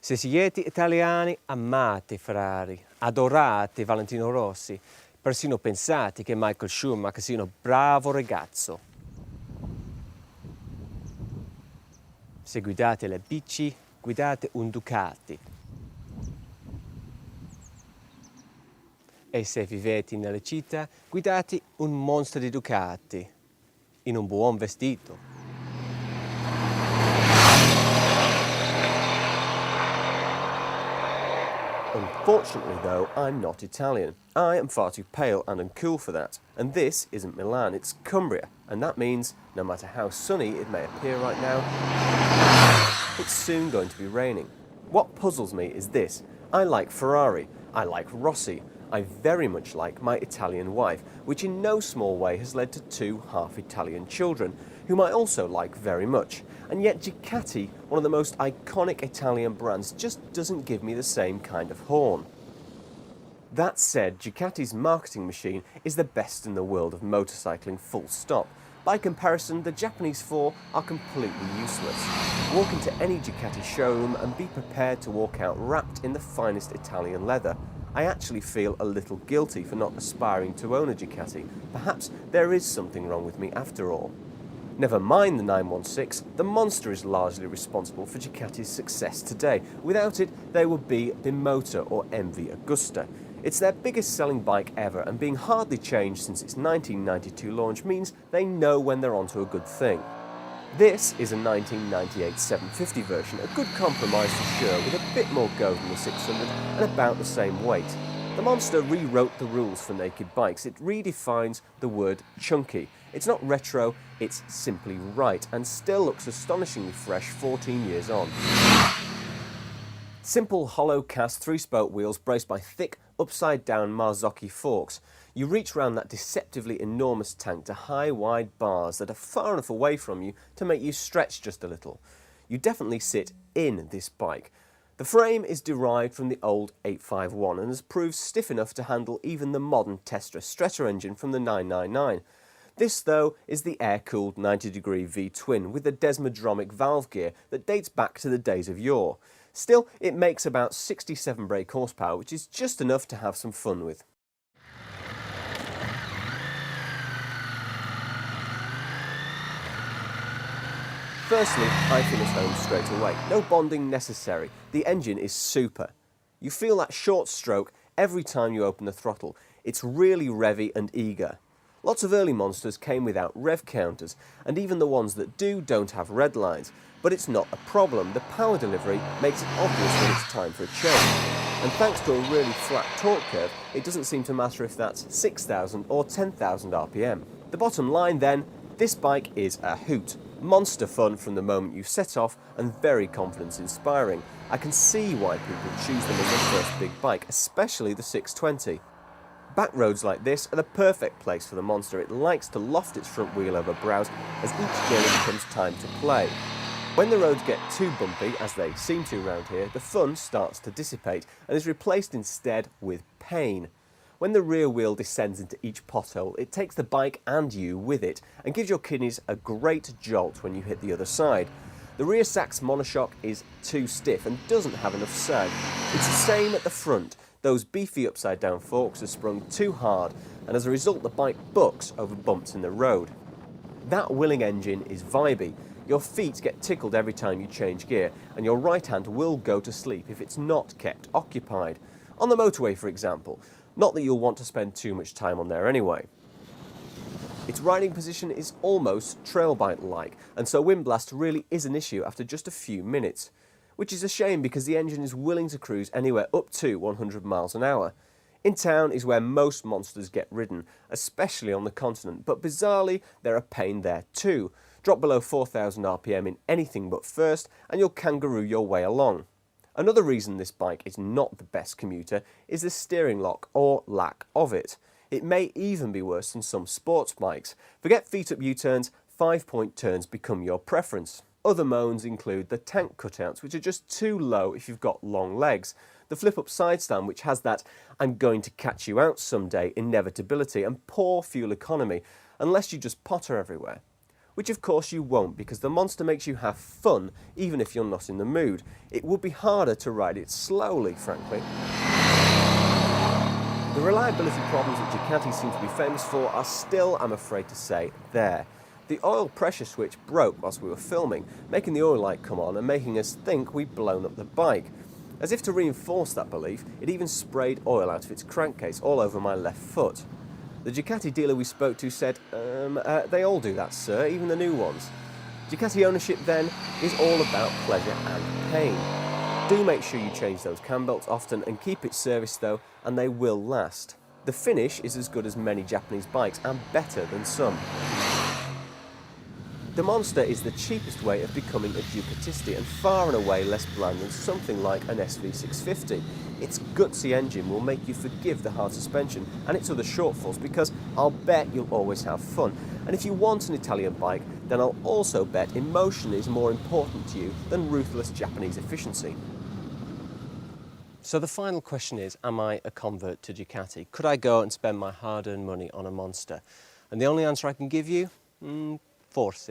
Se siete italiani, amate Ferrari, adorate Valentino Rossi, persino pensate che Michael Schumacher sia un bravo ragazzo. Se guidate le bici, guidate un Ducati. E se vivete nelle città, guidate un monster di Ducati, in un buon vestito. Unfortunately though, I'm not Italian. I am far too pale and uncool for that. And this isn't Milan, it's Cumbria. And that means, no matter how sunny it may appear right now, it's soon going to be raining. What puzzles me is this. I like Ferrari, I like Rossi, I very much like my Italian wife, which in no small way has led to two half-Italian children, whom I also like very much. And yet Ducati, one of the most iconic Italian brands, just doesn't give me the same kind of horn. That said, Ducati's marketing machine is the best in the world of motorcycling, full stop. By comparison, the Japanese four are completely useless. Walk into any Ducati showroom and be prepared to walk out wrapped in the finest Italian leather. I actually feel a little guilty for not aspiring to own a Ducati. Perhaps there is something wrong with me after all. Never mind the 916, the Monster is largely responsible for Ducati's success today. Without it, they would be Bimotor or MV Agusta. It's their biggest selling bike ever, and being hardly changed since its 1992 launch means they know when they're onto a good thing. This is a 1998 750 version, a good compromise for sure, with a bit more go than the 600 and about the same weight. The Monster rewrote the rules for naked bikes. It redefines the word chunky. It's not retro, it's simply right, and still looks astonishingly fresh 14 years on. Simple hollow cast 3-spoke wheels braced by thick upside-down Marzocchi forks. You reach round that deceptively enormous tank to high, wide bars that are far enough away from you to make you stretch just a little. You definitely sit in this bike. The frame is derived from the old 851 and has proved stiff enough to handle even the modern Tesla stretcher engine from the 999. This, though, is the air-cooled 90-degree V-twin with the desmodromic valve gear that dates back to the days of yore. Still, it makes about 67 brake horsepower, which is just enough to have some fun with. Firstly, I feel at home straight away. No bonding necessary. The engine is super. You feel that short stroke every time you open the throttle. It's really revvy and eager. Lots of early Monsters came without rev counters, and even the ones that do don't have red lines. But it's not a problem. The power delivery makes it obvious when it's time for a change. And thanks to a really flat torque curve, it doesn't seem to matter if that's 6,000 or 10,000 RPM. The bottom line then, this bike is a hoot. Monster fun from the moment you set off and very confidence inspiring. I can see why people choose them as their first big bike, especially the 620. Back roads like this are the perfect place for the Monster. It likes to loft its front wheel over brows as each journey becomes time to play. When the roads get too bumpy, as they seem to around here, the fun starts to dissipate and is replaced instead with pain. When the rear wheel descends into each pothole, it takes the bike and you with it and gives your kidneys a great jolt when you hit the other side. The rear sack's monoshock is too stiff and doesn't have enough sag. It's the same at the front. Those beefy upside-down forks are sprung too hard, and as a result the bike bucks over bumps in the road. That willing engine is vibey. Your feet get tickled every time you change gear, and your right hand will go to sleep if it's not kept occupied. On the motorway, for example. Not that you'll want to spend too much time on there anyway. Its riding position is almost trail bike-like, and so wind blast really is an issue after just a few minutes. Which is a shame because the engine is willing to cruise anywhere up to 100 miles an hour. In town is where most Monsters get ridden, especially on the continent, but bizarrely they're a pain there too. Drop below 4,000 RPM in anything but first and you'll kangaroo your way along. Another reason this bike is not the best commuter is the steering lock, or lack of it. It may even be worse than some sports bikes. Forget feet-up U-turns, 5-point turns become your preference. Other moans include the tank cutouts, which are just too low if you've got long legs, the flip-up side stand, which has that "I'm going to catch you out someday" inevitability, and poor fuel economy, unless you just potter everywhere. which of course you won't because the Monster makes you have fun even if you're not in the mood. It would be harder to ride it slowly, frankly. The reliability problems that Ducati seem to be famous for are still, I'm afraid to say, there. The oil pressure switch broke whilst we were filming, making the oil light come on and making us think we'd blown up the bike. As if to reinforce that belief, it even sprayed oil out of its crankcase all over my left foot. The Ducati dealer we spoke to said, they all do that, sir, even the new ones. Ducati ownership then is all about pleasure and pain. Do make sure you change those cam belts often and keep it serviced though, and they will last. The finish is as good as many Japanese bikes and better than some. The Monster is the cheapest way of becoming a Ducatisti and far and away less bland than something like an SV650. Its gutsy engine will make you forgive the hard suspension and its other shortfalls because I'll bet you'll always have fun. And if you want an Italian bike, then I'll also bet emotion is more important to you than ruthless Japanese efficiency. So the final question is, am I a convert to Ducati? Could I go and spend my hard-earned money on a Monster? And the only answer I can give you? Forse.